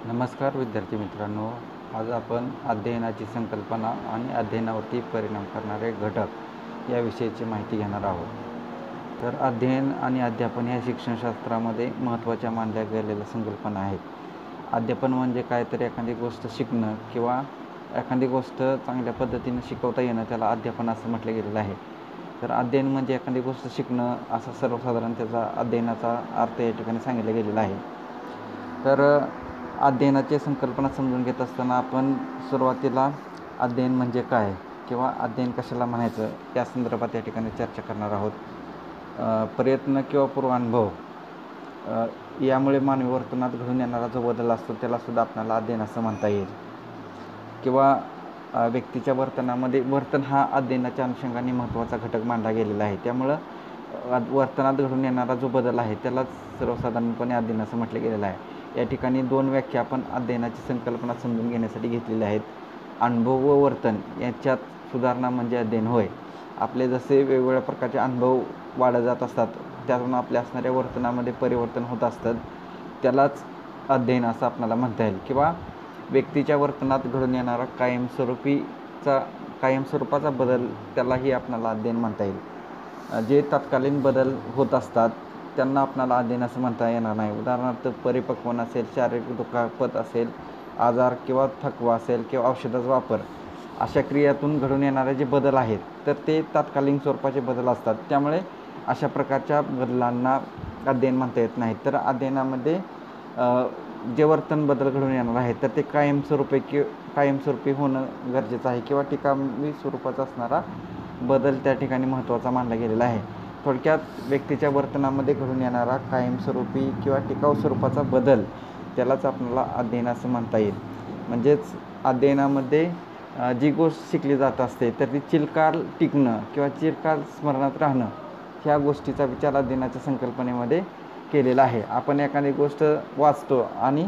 नमस्कार विद्यार्थी मित्रांनो, आज आपण अध्ययनाची संकल्पना आणि अध्ययनावरती परिणाम करणारे घटक याविषयीची माहिती घेणार आहोत। तर अध्ययन आणि अध्यापन ह्या शिक्षणशास्त्रामध्ये महत्त्वाच्या मानल्या गेलेल्या संकल्पना आहेत। अध्यापन म्हणजे काय, तर एखादी गोष्ट शिकणं किंवा एखादी गोष्ट चांगल्या पद्धतीने शिकवता येणं, त्याला अध्यापन असं म्हटलं गेलेलं आहे। तर अध्ययन म्हणजे एखादी गोष्ट शिकणं असा सर्वसाधारण त्याचा अध्ययनाचा अर्थ या ठिकाणी सांगितला गेलेला आहे। तर अध्ययनाची संकल्पना समजून घेत असताना आपण सुरुवातीला अध्ययन म्हणजे काय किंवा अध्ययन कशाला म्हणायचं या संदर्भात या ठिकाणी चर्चा करणार आहोत। प्रयत्न किंवा पूर्वानुभव यामुळे मानवी वर्तनात घडून येणारा जो बदल असतो त्यालासुद्धा आपल्याला अध्ययन असं म्हणता येईल। किंवा व्यक्तीच्या वर्तन हा अध्ययनाच्या अनुषंगाने महत्त्वाचा घटक मानला गेलेला आहे। त्यामुळं वर्तनात घडून येणारा जो बदल आहे त्यालाच सर्वसाधारणपणे अध्ययन असं म्हटलं गेलेलं आहे। या ठिकाणी दोन व्याख्या आपण अध्ययनाची संकल्पना समजून घेण्यासाठी घेतलेल्या आहेत। अनुभव व वर्तन याच्यात सुधारणा म्हणजे अध्ययन होय। आपले जसे वेगवेगळ्या प्रकारचे अनुभव वाढत जात असतात, त्यातून आपल्या असणाऱ्या वर्तनामध्ये परिवर्तन होत असतं, त्यालाच अध्ययन असं आपल्याला म्हणता येईल। किंवा व्यक्तीच्या वर्तनात घडून येणारा कायमस्वरूपाचा बदल, त्यालाही आपल्याला अध्ययन म्हणता येईल। जे तत्कालीन बदल होत असतात त्यांना आपल्याला अध्ययन असं म्हणता येणार नाही। उदाहरणार्थ परिपक्वन असेल, शारीरिक दुखापत असेल, आजार किंवा थकवा असेल किंवा औषधाचा वापर, अशा क्रियातून घडून येणारे जे बदल आहेत तर ते तत्कालीन स्वरूपाचे बदल असतात। त्यामुळे अशा प्रकारच्या बदलांना अध्ययन म्हणता येत नाही। तर अध्ययनामध्ये जे वर्तन बदल घडून येणार आहे तर ते कायमस्वरूपी होणं गरजेचं आहे किंवा टिकावी स्वरूपाचा असणारा बदल त्या ठिकाणी महत्त्वाचा मानला गेलेला आहे। थोडक्यात व्यक्तीच्या वर्तनामध्ये घडून येणारा कायमस्वरूपी किंवा टिकाऊ स्वरूपाचा बदल, त्यालाच आपल्याला अध्ययन असं म्हणता येईल। म्हणजेच अध्ययनामध्ये जी गोष्ट शिकली जात असते तर ती चिरकाल टिकणं किंवा चिरकाल स्मरणात राहणं, ह्या गोष्टीचा विचार अध्ययनाच्या संकल्पनेमध्ये केलेला आहे। आपण एखादी गोष्ट वाचतो आणि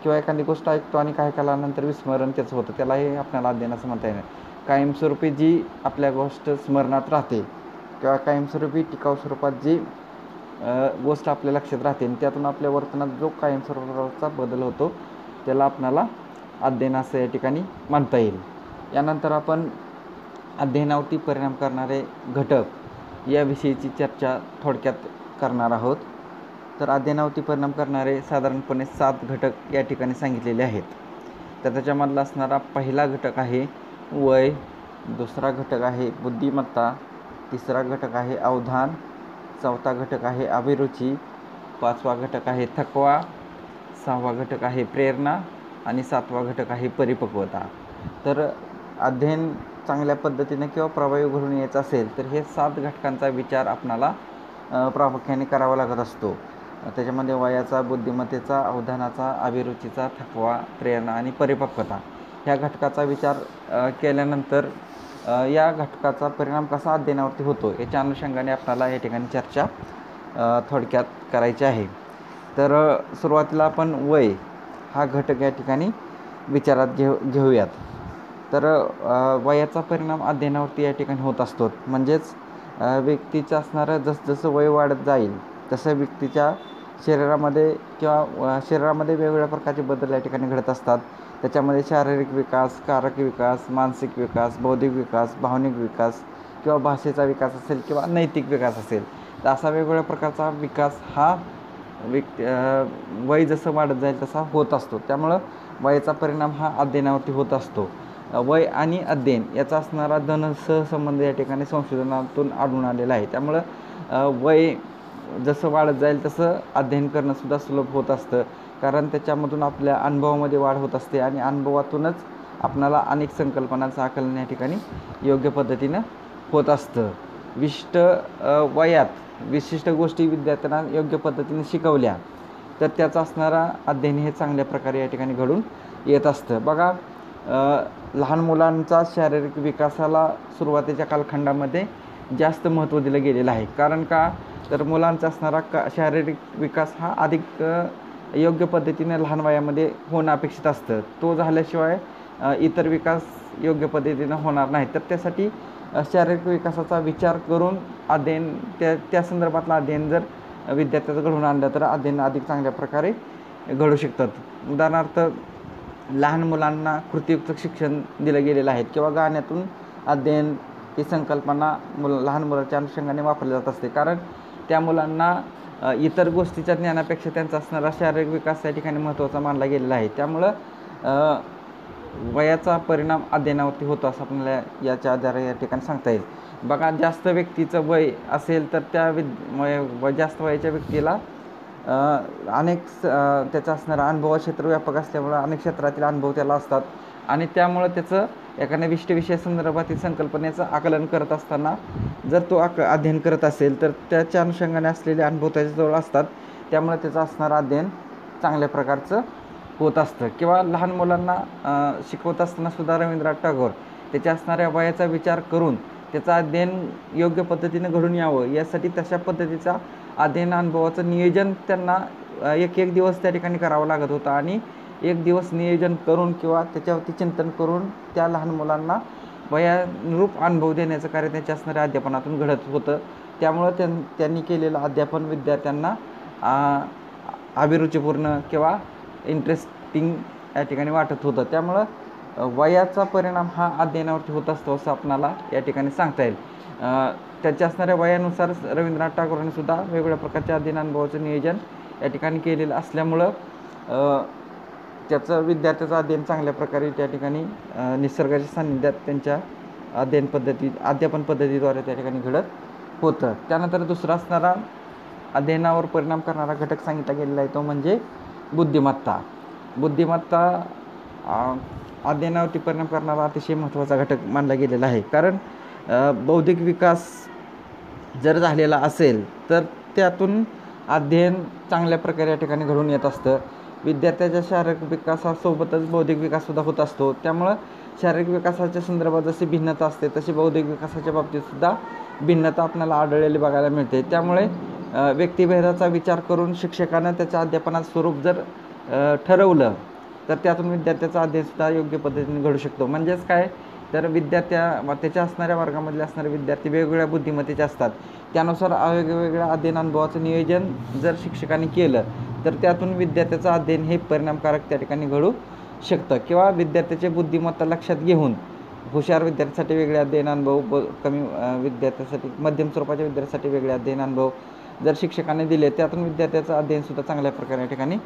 किंवा एखादी गोष्ट ऐकतो आणि काही कालानंतर विस्मरण त्याचं होतं, त्यालाही आपल्याला अध्ययन असं म्हणता येईल। कायमस्वरूपी जी आपल्या गोष्ट स्मरणात राहते किंवा कायमस्वरूपी टिकाऊ स्वरूपात जी गोष्ट आपल्या लक्षात राहते आणि त्यातून आपल्या वर्तनात जो कायमस्वरूपाचा बदल होतो त्याला आपल्याला अध्ययन असं या ठिकाणी म्हणता येईल। यानंतर आपण अध्ययनावरती परिणाम करणारे घटक याविषयीची चर्चा थोडक्यात करणार आहोत। तर अध्ययनावरती परिणाम करणारे साधारणपणे 7 घटक या ठिकाणी सांगितलेले आहेत। तर त्याच्यामधला असणारा पहिला घटक आहे वय, दुसरा घटक आहे बुद्धिमत्ता, तिसरा घटक आहे अवधान, चौथा घटक आहे अभिरुची, पाचवा घटक आहे थकवा, सहावा घटक आहे प्रेरणा आणि सातवा घटक आहे परिपक्वता। तर अध्ययन चांगल्या पद्धतीने किंवा प्रभावी घडून यायचं असेल तर हे 7 घटकांचा विचार आपणाला प्रामुख्याने करावा लागत असतो। त्याच्यामध्ये वयाचा, बुद्धिमत्तेचा, अवधानाचा, अभिरुचीचा, थकवा, प्रेरणा आणि परिपक्वता ह्या घटकाचा विचार केल्यानंतर या घटकाचा परिणाम कसा अध्ययनावरती होतो याच्या अनुषंगाने आपल्याला या ठिकाणी चर्चा थोडक्यात करायची आहे। तर सुरुवातीला आपण वय हा घटक या ठिकाणी विचारात घेऊयात। तर वयाचा परिणाम अध्ययनावरती या ठिकाणी होत असतो। म्हणजेच व्यक्तीचं असणारं जसं वय वाढत जाईल तसं व्यक्तीच्या शरीरामध्ये वेगवेगळ्या प्रकारचे बदल या ठिकाणी घडत असतात। त्याच्यामध्ये शारीरिक विकास, कारक विकास, मानसिक विकास, बौद्धिक विकास, भावनिक विकास किंवा भाषेचा विकास असेल किंवा नैतिक विकास असेल, तर असा वेगवेगळ्या प्रकारचा विकास हा वय जसं वाढत जाईल तसा होत असतो। त्यामुळं वयाचा परिणाम हा अध्ययनावरती होत असतो। वय आणि अध्ययन याचा असणारा सहसंबंध या ठिकाणी संशोधनातून आढळून आलेला आहे। त्यामुळं वय जसं वाढत जाईल तसं अध्ययन करणंसुद्धा सुलभ होत असतं, कारण त्याच्यामधून आपल्या अनुभवामध्ये वाढ होत असते आणि अनुभवातूनच आपल्याला अनेक संकल्पनांचं आकलन या ठिकाणी योग्य पद्धतीनं होत असतं। वयात विशिष्ट गोष्टी विद्यार्थ्यांना योग्य पद्धतीने शिकवल्या तर त्याचा असणारा अध्ययन हे चांगल्या प्रकारे या ठिकाणी घडून येत असतं। बघा, लहान मुलांचा शारीरिक विकासाला सुरुवातीच्या कालखंडामध्ये जास्त महत्त्व दिलं गेलेलं आहे। कारण का, तर मुलांचा असणारा शारीरिक विकास हा अधिक योग्य पद्धतीने लहान वयामध्ये होणं अपेक्षित असतं। तो झाल्याशिवाय इतर विकास योग्य पद्धतीनं होणार नाही। तर त्यासाठी शारीरिक विकासाचा विचार करून अध्ययन त्या संदर्भातलं अध्ययन जर विद्यार्थ्याचं घडवून आणलं तर अध्ययन अधिक चांगल्या प्रकारे घडू शकतात. उदाहरणार्थ लहान मुलांना कृतीयुक्त शिक्षण दिलं गेलेलं आहे किंवा गाण्यातून अध्ययन ही संकल्पना लहान मुलाच्या अनुषंगाने वापरली जात असते, कारण त्या मुलांना इतर गोष्टीच्या ज्ञानापेक्षा त्यांचा असणारा शारीरिक विकास या ठिकाणी महत्त्वाचा मानला गेलेला आहे. त्यामुळं वयाचा परिणाम अध्ययनावरती होतो असं आपल्याला याच्या आधारे या ठिकाणी सांगता येईल. बघा, जास्त व्यक्तीचं वय असेल तर त्या जास्त वयाच्या व्यक्तीला त्याचा असणारा अनुभव क्षेत्र व्यापक असल्यामुळं अनेक क्षेत्रातील अनुभव त्याला असतात आणि त्यामुळं त्याचं एखाद्या विषय संदर्भातील संकल्पनेचं आकलन करत असताना जर तो अध्ययन करत असेल तर त्याच्या अनुषंगाने असलेले अनुभव त्याच्याजवळ असतात. त्यामुळे त्याचं असणारं अध्ययन चांगल्या प्रकारचं होत असतं. किंवा लहान मुलांना शिकवत असताना सुद्धा रवींद्रनाथ टागोर त्याच्या असणाऱ्या वयाचा विचार करून त्याचं अध्ययन योग्य पद्धतीनं घडून यावं यासाठी तशा पद्धतीचा अध्ययन अनुभवाचं नियोजन त्यांना एक दिवस त्या ठिकाणी करावं लागत होतं आणि एक दिवस नियोजन करून किंवा त्याच्यावरती चिंतन करून त्या लहान मुलांना वयानुरूप अनुभव देण्याचं कार्य त्यांच्या असणाऱ्या अध्यापनातून घडत होतं. त्यामुळं त्यांनी केलेलं अध्यापन विद्यार्थ्यांना अभिरुचीपूर्ण किंवा इंटरेस्टिंग या ठिकाणी वाटत होतं. त्यामुळं वयाचा परिणाम हा अध्ययनावरती होत असतो असं आपणाला या ठिकाणी सांगता येईल. त्याच्या असणाऱ्या वयानुसार रवींद्रनाथ टागोरांनी सुद्धा वेगवेगळ्या प्रकारच्या अध्ययन अनुभवाचं नियोजन या ठिकाणी केलेलं असल्यामुळं त्याचं विद्यार्थ्याचं अध्ययन चांगल्या प्रकारे त्या ठिकाणी निसर्गाच्या सान्निध्यात त्यांच्या अध्यापन पद्धतीद्वारे त्या ठिकाणी घडत होतं. त्यानंतर दुसरा असणारा अध्ययनावर परिणाम करणारा घटक सांगितला गेलेला आहे तो म्हणजे बुद्धिमत्ता. बुद्धिमत्ता अध्ययनावरती परिणाम करणारा अतिशय महत्त्वाचा घटक मानला गेलेला आहे, कारण बौद्धिक विकास जर झालेला असेल तर त्यातून अध्ययन चांगल्या प्रकारे या ठिकाणी घडून येत असतं. विद्यार्थ्याच्या शारीरिक विकासासोबतच बौद्धिक विकाससुद्धा होत असतो. त्यामुळं शारीरिक विकासाच्या संदर्भात जशी भिन्नता असते तशी बौद्धिक विकासाच्या बाबतीतसुद्धा भिन्नता आपल्याला आढळलेली बघायला मिळते. त्यामुळे व्यक्तिभेदाचा विचार करून शिक्षकानं त्याच्या अध्यापनाचं स्वरूप जर ठरवलं तर त्यातून विद्यार्थ्याचा अध्ययनसुद्धा योग्य पद्धतीने घडू शकतो. म्हणजेच काय, तर त्याच्या असणाऱ्या वर्गामधले असणारे विद्यार्थी वेगवेगळ्या बुद्धिमत्तेचे असतात. त्यानुसार वेगवेगळ्या अध्ययन अनुभवाचं नियोजन जर शिक्षकांनी केलं तर त्यातून विद्यार्थ्याचं अध्ययन हे परिणामकारक त्या ठिकाणी घडू शकतं. किंवा विद्यार्थ्याचे बुद्धिमत्ता लक्षात घेऊन हुशार विद्यार्थ्यासाठी वेगळे अध्ययन अनुभव, कमी विद्यार्थ्यासाठी, मध्यम स्वरूपाच्या विद्यार्थ्यासाठी वेगळे अध्ययन अनुभव जर शिक्षकांनी दिले त्यातून विद्यार्थ्याचं अध्ययनसुद्धा चांगल्या प्रकारे या ठिकाणी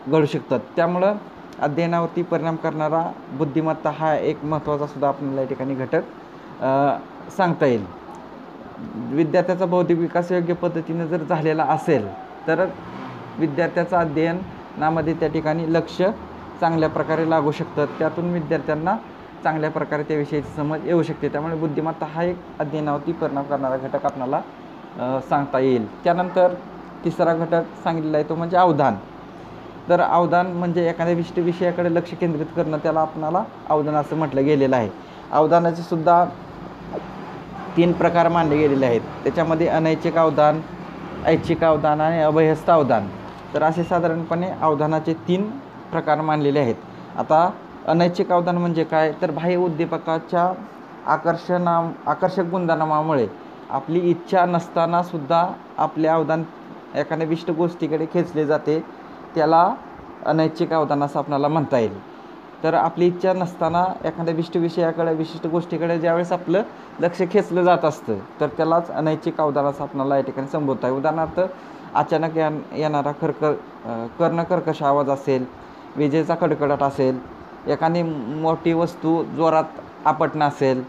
घडू शकतात. त्यामुळं अध्ययनावरती परिणाम करणारा बुद्धिमत्ता हा एक महत्त्वाचा सुद्धा आपल्याला या ठिकाणी घटक सांगता येईल. विद्यार्थ्याचा बौद्धिक विकास योग्य पद्धतीने जर झालेला असेल तर विद्यार्थ्याचं अध्ययनामध्ये त्या ठिकाणी लक्ष चांगल्या प्रकारे लागू शकतं. त्यातून विद्यार्थ्यांना चांगल्या प्रकारे त्याविषयीची समज येऊ शकते. त्यामुळे बुद्धिमत्ता हा एक अध्ययनावरती परिणाम करणारा घटक आपल्याला सांगता येईल. त्यानंतर तिसरा घटक सांगितलेला आहे तो म्हणजे अवधान. तर अवधान म्हणजे एखाद्या विशिष्ट विषयाकडे लक्ष केंद्रित करणं, त्याला आपणाला अवधान असं म्हटलं गेलेलं आहे. अवधानाचे सुद्धा 3 प्रकार मानले गेलेले आहेत. त्याच्यामध्ये अनैच्छिक अवधान, ऐच्छिक अवधान आणि अभयस्थ अवधान. तर असे साधारणपणे अवधानाचे 3 प्रकार मानलेले आहेत. आता अनैच्छिक अवधान म्हणजे काय, तर बाह्य उद्दीपकाच्या आकर्षक गुणधर्मामुळे आपली इच्छा नसताना सुद्धा आपले अवधान एखाद्या विशिष्ट गोष्टीकडे खेचले जाते, त्याला अनैच्छिक अवधान असं आपल्याला म्हणता येईल. तर आपली इच्छा नसताना एखाद्या विशिष्ट विषयाकडे, विशिष्ट गोष्टीकडे ज्यावेळेस आपलं लक्ष खेचलं जात असतं तर त्यालाच अनैच्छिक अवधान असं आपल्याला या ठिकाणी संबोधता आहे. उदाहरणार्थ अचानक येणारा कर्णकर्कश आवाज असेल, विजेचा कडकडाट असेल, एखादी मोठी वस्तू जोरात आपटणं असेल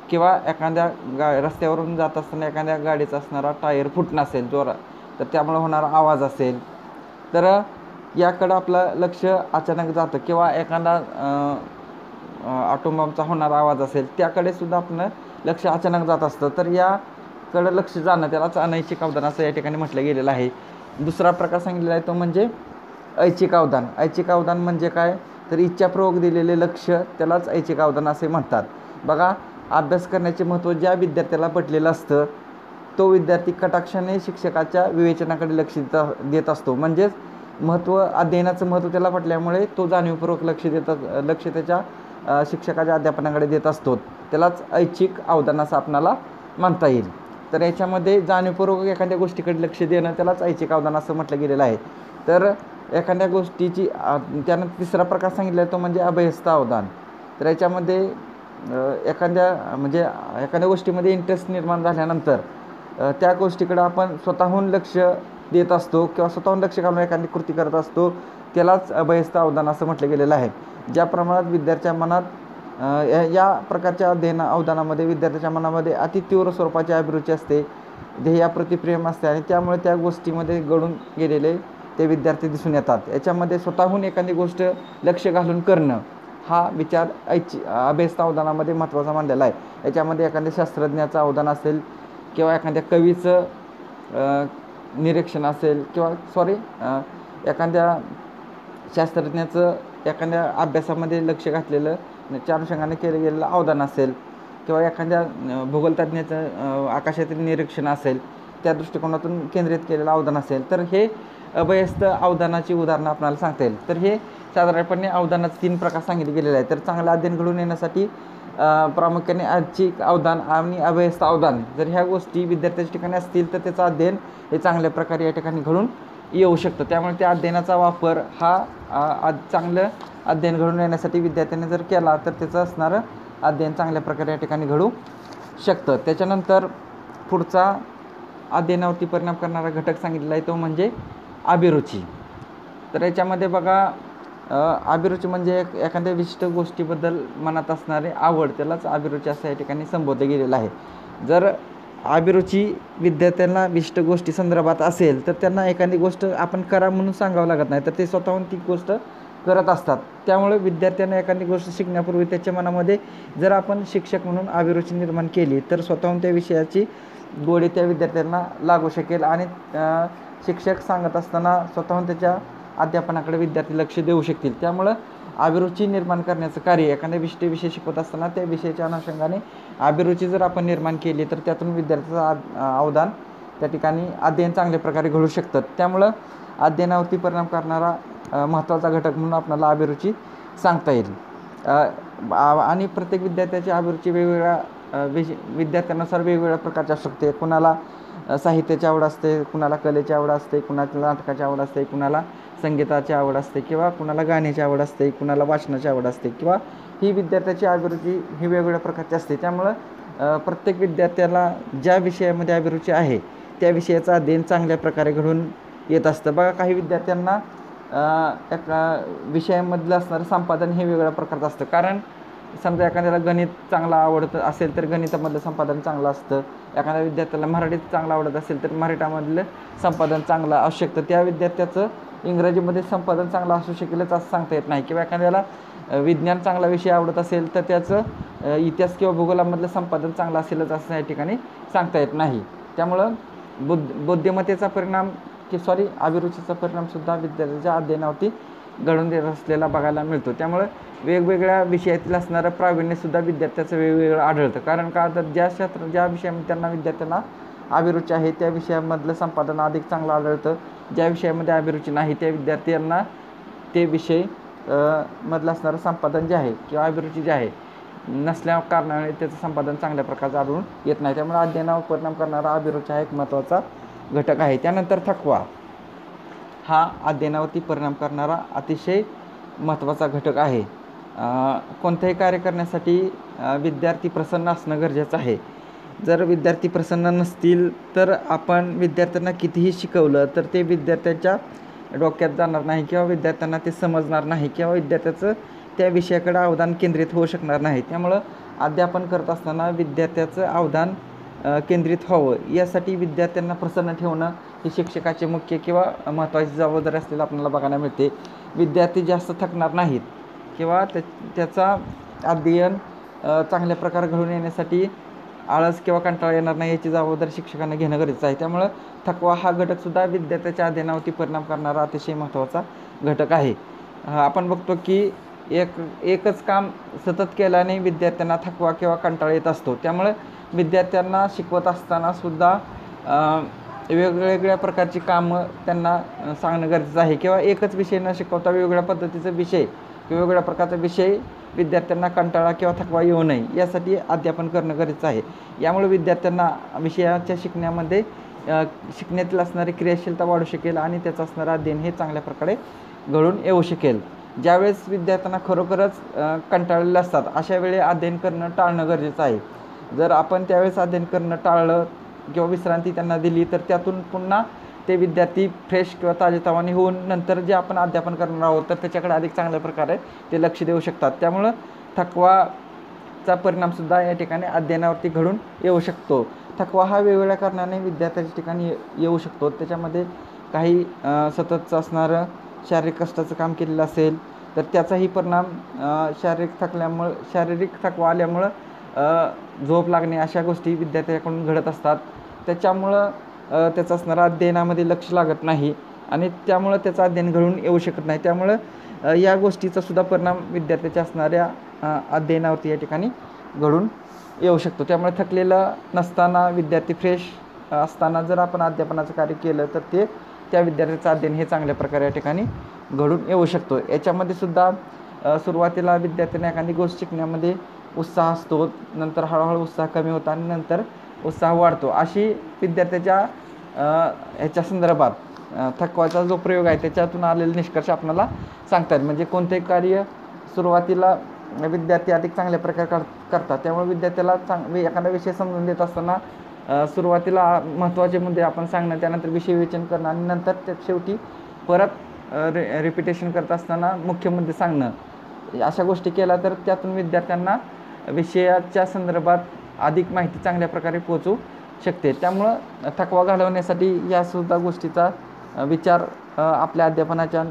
किंवा एखाद्या रस्त्यावरून जात असताना एखाद्या गाडीचा असणारा टायर फुटणं असेल जोरात, तर त्यामुळे होणारा आवाज असेल, तर याकडं आपलं लक्ष अचानक जातं. किंवा एखादा ऑटोमॉबचा होणारा आवाज असेल त्याकडे सुद्धा आपलं लक्ष अचानक जात असतं. तर याकडं लक्ष जाणं त्यालाच अनैच्छिक अवधान असं या ठिकाणी म्हटलं गेलेलं आहे. दुसरा प्रकार सांगितलेला आहे तो म्हणजे ऐच्छिक अवधान. ऐच्छिक अवधान म्हणजे काय, तर इच्छापूर्वक दिलेले लक्ष त्यालाच ऐच्छिक अवधान असे म्हणतात. बघा, अभ्यास करण्याचे महत्त्व ज्या विद्यार्थ्याला पटलेलं असतं तो विद्यार्थी कटाक्षाने शिक्षकाच्या विवेचनाकडे लक्ष देत असतो. म्हणजेच अध्ययनाचं महत्त्व त्याला पटल्यामुळे तो जाणीवपूर्वक लक्ष त्याच्या शिक्षकाच्या अध्यापनाकडे देत असतो. त्यालाच ऐच्छिक अवधान असं आपणाला म्हणता येईल. तर याच्यामध्ये जाणीवपूर्वक एखाद्या गोष्टीकडे लक्ष देणं त्यालाच ऐच्छिक अवधान असं म्हटलं गेलेलं आहे. तर एखाद्या गोष्टीची त्यानं तिसरा प्रकार सांगितला आहे तो म्हणजे अभयस्थ अवधान. तर याच्यामध्ये एखाद्या गोष्टीमध्ये इंटरेस्ट निर्माण झाल्यानंतर त्या गोष्टीकडे आपण स्वतःहून लक्ष देत असतो किंवा स्वतःहून लक्ष घालून एखादी कृती करत असतो, त्यालाच अभयस्थ अवधान असं म्हटलं गेलेलं आहे. ज्या प्रमाणात विद्यार्थ्या मनात या प्रकारच्या अवधानामध्ये विद्यार्थ्याच्या मनामध्ये अति तीव्र स्वरूपाची अभिरुची असते, ध्येयाप्रती प्रेम असते आणि त्यामुळे त्या गोष्टीमध्ये गळून गेलेले ते विद्यार्थी दिसून येतात. याच्यामध्ये स्वतःहून एखादी गोष्ट लक्ष घालून करणं हा विचार अभयस्थ अवधानामध्ये महत्त्वाचा मानलेला आहे. याच्यामध्ये एखाद्या शास्त्रज्ञाचं अवधान असेल किंवा एखाद्या कवीचं निरीक्षण असेल किंवा एखाद्या शास्त्रज्ञाचं एखाद्या अभ्यासामध्ये लक्ष घातलेलं त्या अनुषंगाने केलं गेलेलं अवधान असेल किंवा एखाद्या भूगोलतज्ञाचं आकाशातील निरीक्षण असेल, त्या दृष्टिकोनातून केंद्रित केलेलं अवधान असेल, तर हे अभयस्थ अवधानाची उदाहरणं आपल्याला सांगता येईल. तर हे साधारणपणे अवधानाचे 3 प्रकार सांगितले गेलेले आहेत. तर चांगलं अध्ययन घडून येण्यासाठी प्रामुख्याने ऐच्छिक अवधान आणि अभयस्थ अवधान जर ह्या गोष्टी विद्यार्थ्याच्या ठिकाणी असतील तर त्याचं अध्ययन हे चांगल्या प्रकारे या ठिकाणी घडून येऊ शकतं. त्यामुळे त्या अध्ययनाचा वापर हा चांगलं अध्ययन घडून येण्यासाठी विद्यार्थ्यांनी जर केला तर त्याचं असणारं अध्ययन चांगल्या प्रकारे या ठिकाणी घडू शकतं. त्याच्यानंतर पुढचा अध्ययनावरती परिणाम करणारा घटक सांगितलेला आहे तो म्हणजे अभिरुची. तर याच्यामध्ये बघा, अभिरुची म्हणजे एखाद्या विशिष्ट गोष्टीबद्दल मनात असणारी आवड, त्यालाच अभिरुची असं या ठिकाणी संबोधलं गेलेलं आहे. जर अभिरुची विद्यार्थ्यांना विशिष्ट गोष्टी संदर्भात असेल तर त्यांना एखादी गोष्ट आपण करा म्हणून सांगावं लागत नाही, तर ते स्वतःहून ती गोष्ट करत असतात. त्यामुळे विद्यार्थ्यांना एखादी गोष्ट शिकण्यापूर्वी त्याच्या मनामध्ये जर आपण शिक्षक म्हणून अभिरुची निर्माण केली तर स्वतःहून त्या विषयाची गोडी त्या विद्यार्थ्यांना लागू शकेल आणि शिक्षक सांगत असताना स्वतःहून त्याच्या अध्यापनाकडे विद्यार्थी लक्ष देऊ शकतील. त्यामुळं अभिरुची निर्माण करण्याचं कार्य एखाद्या विशिष्ट विषय शिकवत असताना त्या विषयाच्या अनुषंगाने अभिरुची जर आपण निर्माण केली तर त्यातून विद्यार्थ्याचं अवधान त्या ठिकाणी अध्ययन चांगल्या प्रकारे घडू शकतं. त्यामुळं अध्ययनावरती परिणाम करणारा महत्त्वाचा घटक म्हणून आपल्याला अभिरुची सांगता येईल. आणि प्रत्येक विद्यार्थ्याची अभिरुची वेगवेगळ्या विद्यार्थ्यांनुसार वेगवेगळ्या प्रकारची असू शकते. कुणाला साहित्याची आवड असते, कुणाला कलेची आवड असते, कुणाला नाटकाची आवड असते, कुणाला संगीताची आवड असते किंवा कुणाला गाण्याची आवड असते, कुणाला वाचनाची आवड असते किंवा ही विद्यार्थ्याची अभिरुची ही वेगवेगळ्या प्रकारची असते. त्यामुळं प्रत्येक विद्यार्थ्याला ज्या विषयामध्ये अभिरुची आहे त्या विषयाचं अध्ययन चांगल्या प्रकारे घडून येत असतं. बघा, काही विद्यार्थ्यांना विषयामधलं असणारं संपादन हे वेगवेगळ्या प्रकारचं असतं. कारण समजा एखाद्याला गणित चांगलं आवडतं असेल तर गणितामधलं संपादन चांगलं असतं, एखाद्या विद्यार्थ्याला मराठीत चांगलं आवडत असेल तर मराठीमधलं संपादन चांगलं असू शकतं. त्या विद्यार्थ्याचं इंग्रजीमध्ये संपादन चांगलं असू शकेलच असं सांगता येत नाही. किंवा एखाद्याला विज्ञान चांगला विषय आवडत असेल तर त्याचं इतिहास किंवा भूगोलामधलं संपादन चांगलं असेलच असं या ठिकाणी सांगता येत नाही. त्यामुळं बुद्धिमत्तेचा परिणाम अभिरुचीचा परिणामसुद्धा विद्यार्थ्याच्या अध्ययनावरती घडून देत असलेला बघायला मिळतो. त्यामुळे वेगवेगळ्या विषयातील असणारं प्रावीण्यसुद्धा विद्यार्थ्याचं वेगवेगळं आढळतं. कारण का तर ज्या विषयामध्ये विद्यार्थ्यांना अभिरुची आहे त्या विषयामधलं संपादन अधिक चांगलं आढळतं. ज्या विषयामध्ये अभिरुची नाही त्या विद्यार्थ्यांना ते विषय मधलं असणारं संपादन जे आहे किंवा अभिरुची जी आहे नसल्या कारणाने त्याचं संपादन चांगल्या प्रकारचं आढळून येत नाही. त्यामुळे अध्ययनावर परिणाम करणारा अभिरुची हा एक महत्त्वाचा घटक आहे. त्यानंतर थकवा हा अध्ययनावरती परिणाम करणारा अतिशय महत्त्वाचा घटक आहे. कोणतेही कार्य करण्यासाठी विद्यार्थी प्रसन्न असणं गरजेचं आहे. जर विद्यार्थी प्रसन्न नसतील तर आपण विद्यार्थ्यांना कितीही शिकवलं तर ते विद्यार्थ्याच्या डोक्यात जाणार नाही किंवा विद्यार्थ्यांना ते समजणार नाही किंवा विद्यार्थ्याचं त्या विषयाकडे अवधान केंद्रित होऊ शकणार नाही. त्यामुळं अध्यापन करत असताना विद्यार्थ्याचं अवधान केंद्रित व्हावं यासाठी विद्यार्थ्यांना प्रसन्न ठेवणं ही शिक्षकाचे मुख्य किंवा महत्त्वाची जबाबदारी असलेलं आपल्याला बघायला मिळते. विद्यार्थी जास्त थकणार नाहीत किंवा त्याचा अध्ययन चांगल्या प्रकारे घडून येण्यासाठी आळस किंवा कंटाळा येणार नाही याची जबाबदारी शिक्षकांना घेणं गरजेचं आहे. त्यामुळं थकवा हा घटकसुद्धा विद्यार्थ्याच्या अध्ययनावरती परिणाम करणारा अतिशय महत्त्वाचा घटक आहे. आपण बघतो की एकच काम सतत केल्याने विद्यार्थ्यांना थकवा किंवा कंटाळा येत असतो. त्यामुळे विद्यार्थ्यांना शिकवत असतानासुद्धा वेगवेगळ्या प्रकारची कामं त्यांना सांगणं गरजेचं आहे किंवा एकच विषय न शिकवता वेगवेगळ्या पद्धतीचा विषय वेगवेगळ्या प्रकारचा विषय विद्यार्थ्यांना कंटाळा किंवा थकवा येऊ नये यासाठी अध्यापन करणं गरजेचं आहे. यामुळे विद्यार्थ्यांना विषयाच्या शिकण्यामध्ये शिकण्यातील असणारी क्रियाशीलता वाढू शकेल आणि त्याचं असणारं अध्ययन हे चांगल्या प्रकारे घडून येऊ शकेल. ज्यावेळेस विद्यार्थ्यांना खरोखरच कंटाळलेले असतात अशा वेळी अध्ययन करणं टाळणं गरजेचं आहे. जर आपण त्यावेळेस अध्ययन करणं टाळलं किंवा विश्रांती त्यांना दिली तर त्यातून पुन्हा ते विद्यार्थी फ्रेश किंवा ताजेतवाने होऊन नंतर जे आपण अध्यापन करणार आहोत तर त्याच्याकडे अधिक चांगल्या प्रकारे ते लक्ष देऊ शकतात. त्यामुळं थकवाचा परिणामसुद्धा या ठिकाणी अध्ययनावरती घडून येऊ शकतो. थकवा हा वेगवेगळ्या कारणाने विद्यार्थ्याच्या ठिकाणी येऊ शकतो. त्याच्यामध्ये काही सततचं असणारं शारीरिक कष्टाचं काम केलेलं असेल तर त्याचाही परिणाम शारीरिक थकवा आल्यामुळं झोप लागणे अशा गोष्टी विद्यार्थ्याकडून घडत असतात. त्याच्यामुळं त्याचं असणारं अध्ययनामध्ये लक्ष लागत नाही आणि त्यामुळं त्याचं अध्ययन घडून येऊ शकत नाही. त्यामुळं या गोष्टीचा सुद्धा परिणाम विद्यार्थ्याच्या असणाऱ्या अध्ययनावरती या ठिकाणी घडून येऊ शकतो. त्यामुळे थकलेला नसताना विद्यार्थी फ्रेश असताना जर आपण अध्यापनाचं कार्य केलं तर ते त्या विद्यार्थ्याचं अध्ययन हे चांगल्या प्रकारे या ठिकाणी घडून येऊ शकतो. याच्यामध्ये सुद्धा सुरुवातीला विद्यार्थ्यांना एखादी गोष्ट शिकण्यामध्ये उत्साह असतो, नंतर हळूहळू उत्साह कमी होतो आणि नंतर उत्साह वाढतो. अशी विद्यार्थ्याच्या ह्याच्या संदर्भात थकवाचा जो प्रयोग आहे त्याच्यातून आलेले निष्कर्ष आपल्याला सांगतात. म्हणजे कोणते कार्य सुरुवातीला विद्यार्थी अधिक चांगल्या प्रकारे करतात त्यामुळे विद्यार्थ्याला एखादा विषय समजून देत असताना सुरुवातीला महत्त्वाचे मुद्दे आपण सांगणं, त्यानंतर विषय विवेचन करणं आणि नंतर त्या शेवटी परत रिपिटेशन करत असताना मुख्य मुद्दे सांगणं, अशा गोष्टी केल्या तर त्यातून विद्यार्थ्यांना विषयाच्या संदर्भात अधिक माहिती चांगल्या प्रकारे पोहोचू शकते. त्यामुळं थकवा घालवण्यासाठी यासुद्धा गोष्टीचा विचार आपल्या अध्यापनाच्या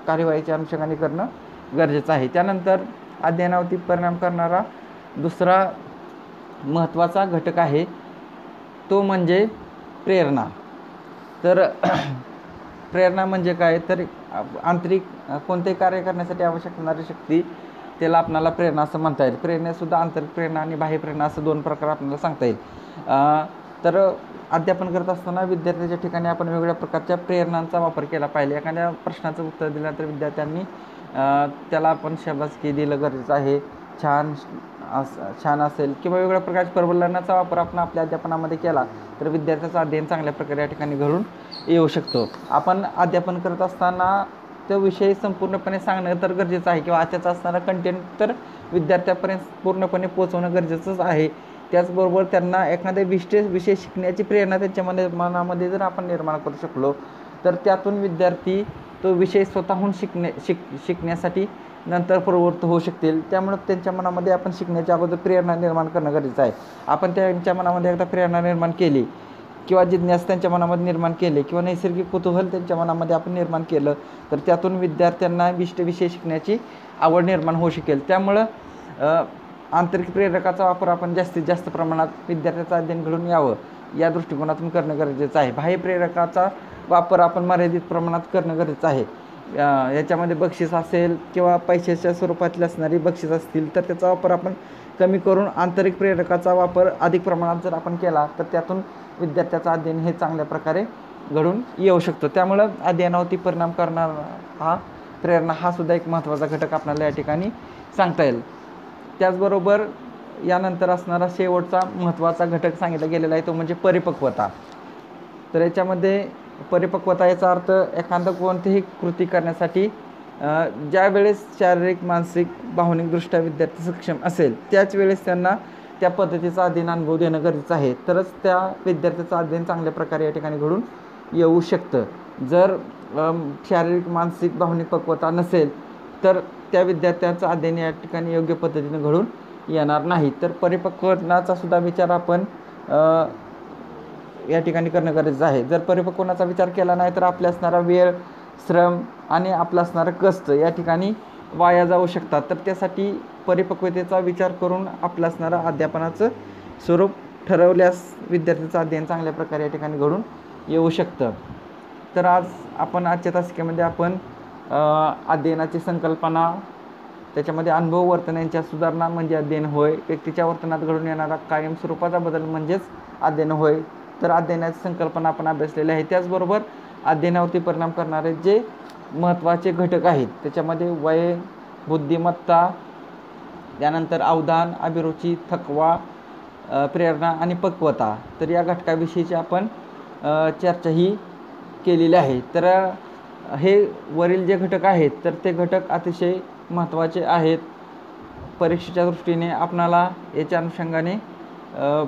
कार्यवाहीच्या अनुषंगाने करणं गरजेचं आहे. त्यानंतर अध्ययनावरती परिणाम करणारा दुसरा महत्त्वाचा घटक आहे तो म्हणजे प्रेरणा. तर प्रेरणा म्हणजे काय तर आंतरिक कोणतेही कार्य करण्यासाठी आवश्यक असणारी शक्ती त्याला आपल्याला प्रेरणा असं म्हणता येईल. प्रेरणेसुद्धा आंतरिक प्रेरणा आणि बाह्य प्रेरणा असं दोन प्रकार आपल्याला सांगता येईल. तर अध्यापन करत असताना विद्यार्थ्याच्या ठिकाणी आपण वेगवेगळ्या प्रकारच्या प्रेरणांचा वापर केला पाहिजे. एखाद्या प्रश्नाचं उत्तर दिल्यानंतर विद्यार्थ्यांनी त्याला आपण शाबासकी दिलं गरजेचं आहे, छान असेल किंवा वेगवेगळ्या प्रकारच्या प्रबोधनाचा वापर आपण आपल्या अध्यापनामध्ये केला तर विद्यार्थ्याचं अध्ययन चांगल्या प्रकारे या ठिकाणी घडून येऊ शकतो. आपण अध्यापन करत असताना तो विषय संपूर्णपणे सांगणं तर गरजेचं आहे किंवा त्याचा असणारा कंटेंट तर विद्यार्थ्यापर्यंत पूर्णपणे पोहोचवणं गरजेचंच आहे. त्याचबरोबर त्यांना एखाद्या विषय शिकण्याची प्रेरणा त्यांच्या मनामध्ये जर आपण निर्माण करू शकलो तर त्यातून विद्यार्थी तो विषय स्वतःहून शिकण्यासाठी नंतर प्रवृत्त होऊ शकतील. त्यामुळे त्यांच्या मनामध्ये आपण शिकण्याच्या अगोदर प्रेरणा निर्माण करणं गरजेचं आहे. आपण त्यांच्या मनामध्ये एकदा प्रेरणा निर्माण केली किंवा जिज्ञासा त्यांच्या मनामध्ये निर्माण केले किंवा नैसर्गिक कुतूहल त्यांच्या मनामध्ये आपण निर्माण केलं तर त्यातून विद्यार्थ्यांना विषय शिकण्याची आवड निर्माण होऊ शकेल. त्यामुळं आंतरिक प्रेरकाचा वापर आपण जास्तीत जास्त प्रमाणात विद्यार्थ्याचं अध्ययन घडून यावं या दृष्टिकोनातून करणं गरजेचं आहे. बाह्य प्रेरकाचा वापर आपण मर्यादित प्रमाणात करणं गरजेचं आहे. याच्यामध्ये बक्षीस असेल किंवा पैशाच्या स्वरूपातली असणारी बक्षीस असतील तर त्याचा वापर आपण कमी करून आंतरिक प्रेरकाचा वापर अधिक प्रमाणात जर आपण केला तर त्यातून विद्यार्थ्याचं अध्ययन हे चांगल्या प्रकारे घडून येऊ शकतो. त्यामुळं अध्ययनावरती परिणाम करणारा प्रेरणा हा सुद्धा एक महत्त्वाचा घटक आपल्याला या ठिकाणी सांगता येईल. त्याचबरोबर यानंतर असणारा शेवटचा महत्त्वाचा घटक सांगितला गेलेला आहे तो म्हणजे परिपक्वता. तर याच्यामध्ये परिपक्वता याचा अर्थ एखादं कोणतीही कृती करण्यासाठी ज्या वेळेस शारीरिक, मानसिक, भावनिकदृष्ट्या विद्यार्थी सक्षम असेल त्याच वेळेस त्यांना त्या पद्धतीचा अध्ययन अनुभव देणं गरजेचं आहे. तरच त्या विद्यार्थ्याचं अध्ययन चांगल्या प्रकारे या ठिकाणी घडून येऊ शकतं. जर शारीरिक, मानसिक, भावनिक पक्वता नसेल तर त्या विद्यार्थ्यांचं अध्ययन या ठिकाणी योग्य पद्धतीने घडून येणार नाही. तर परिपक्वनाचा सुद्धा विचार आपण या ठिकाणी करणं गरजेचं आहे. जर परिपक्वनाचा विचार केला नाही तर आपल्या असणारा वेळ, श्रम आणि आपलं असणारं कष्ट या ठिकाणी वाया जाऊ शकतात. तर त्यासाठी परिपक्वतेचा विचार करून आपलं असणारं अध्यापनाचं स्वरूप ठरवल्यास विद्यार्थ्याचं अध्ययन चांगल्या प्रकारे या ठिकाणी घडून येऊ शकतं. तर आज आपण आजच्या तासिकेमध्ये आपण अध्ययनाची संकल्पना, त्याच्यामध्ये अनुभव वर्तन यांच्या सुधारणा म्हणजे अध्ययन होय, व्यक्तीच्या वर्तनात घडून येणारा कायम स्वरूपाचा बदल म्हणजेच अध्ययन होय. तर अध्ययनाची संकल्पना आपण अभ्यासलेली आहे. त्याचबरोबर अध्ययनावरती परिणाम करणारे जे महत्त्वाचे घटक आहेत त्याच्यामध्ये वय, बुद्धिमत्ता, त्यानंतर अवधान, अभिरुची, थकवा, प्रेरणा आणि पक्वता, तर या घटकाविषयीची आपण चर्चाही केलेली आहे. तर हे वरील जे घटक आहेत तर ते घटक अतिशय महत्त्वाचे आहेत. परीक्षेच्या दृष्टीने आपणाला याच्या अनुषंगाने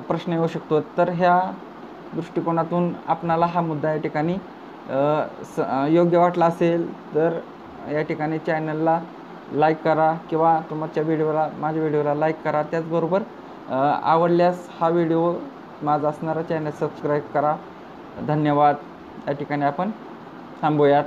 प्रश्न येऊ शकतो. तर ह्या दृष्टिकोनातून आपणाला हा मुद्दा या ठिकाणी योग्य वाटला असेल तर या ठिकाणी चॅनलला लाईक करा किंवा माझ्या व्हिडिओला लाईक करा. त्याचबरोबर आवडल्यास हा व्हिडिओ माझा असणारा चॅनल सबस्क्राईब करा. धन्यवाद. या ठिकाणी आपण थांबूयात.